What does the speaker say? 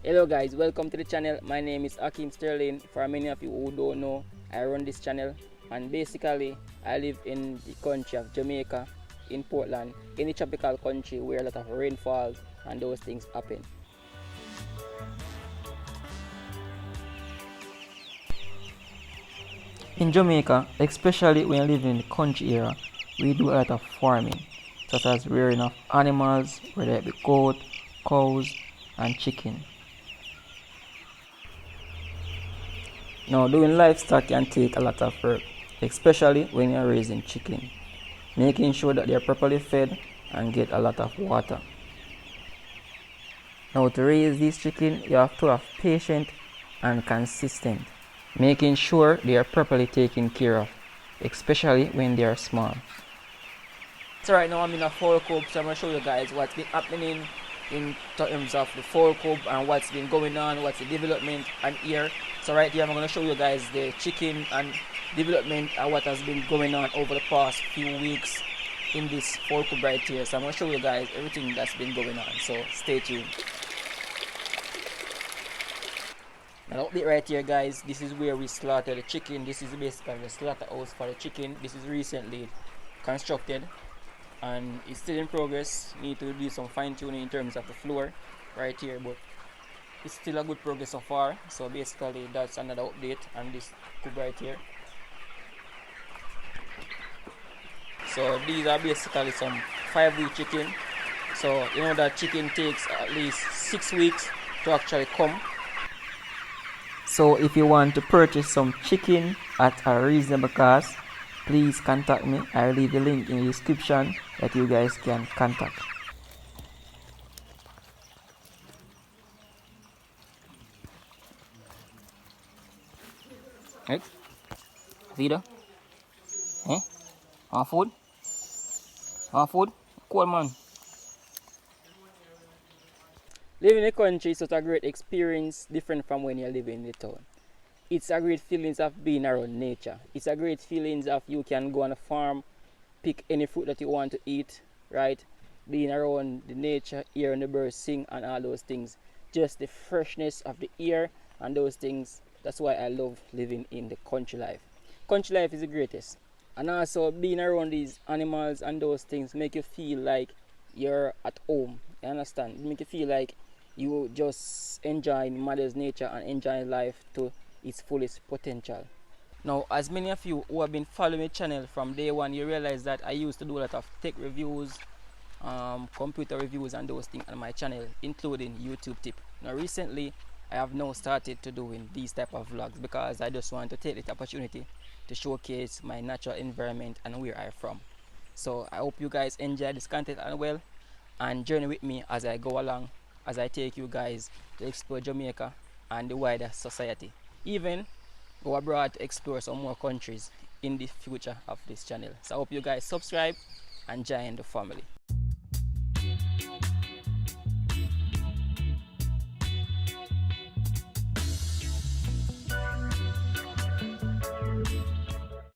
Hello guys, welcome to the channel. My name is Ackeem Sterling. For many of you who don't know, I run this channel and basically I live in the country of Jamaica, in Portland, in a tropical country where a lot of rain falls and those things happen. In Jamaica, especially when living in the country area, we do a lot of farming, such as rearing of animals, whether it be goat, cows, and chicken. Now, doing livestock can take a lot of work, especially when you're raising chicken, making sure that they're properly fed and get a lot of water. Now, to raise these chicken, you have to have patience and consistent, making sure they are properly taken care of, especially when they are small. So right now I'm in a fowl coop, so I'm going to show you guys what's been happening in terms of the fowl coop and what's been going on, what's the development and here. So right here I'm going to show you guys the chicken and development and what has been going on over the past few weeks in this fowl coop right here. So I'm going to show you guys everything that's been going on, so stay tuned. Now the update right here guys, this is where we slaughter the chicken. This is basically the slaughterhouse for the chicken. This is recently constructed and it's still in progress. Need to do some fine tuning in terms of the floor right here, but it's still a good progress so far. So basically that's another update on this coop right here. So these are basically some 5-week chicken. So you know that chicken takes at least 6 weeks to actually come. So if you want to purchase some chicken at a reasonable cost, please contact me. I'll leave the link in the description that you guys can contact. Right? Feeder? Eh? Our food? Our food? Cool man. Living in the country is such a great experience, different from when you're living in the town. It's a great feelings of being around nature. It's a great feelings of you can go on a farm, pick any fruit that you want to eat, right? Being around the nature, hearing the birds sing and all those things. Just the freshness of the air and those things. That's why I love living in the country life. Country life is the greatest. And also being around these animals and those things make you feel like you're at home. You understand? It make you feel like you just enjoying mother's nature and enjoying life to its fullest potential. Now, as many of you who have been following my channel from day one, you realize that I used to do a lot of tech reviews, computer reviews and those things on my channel, including YouTube tip. Now recently I have now started to doing these type of vlogs because I just want to take the opportunity to showcase my natural environment and where I'm from. So I hope you guys enjoy this content as well and journey with me as I go along, as I take you guys to explore Jamaica and the wider society. Even go abroad to explore some more countries in the future of this channel. So I hope you guys subscribe and join the family.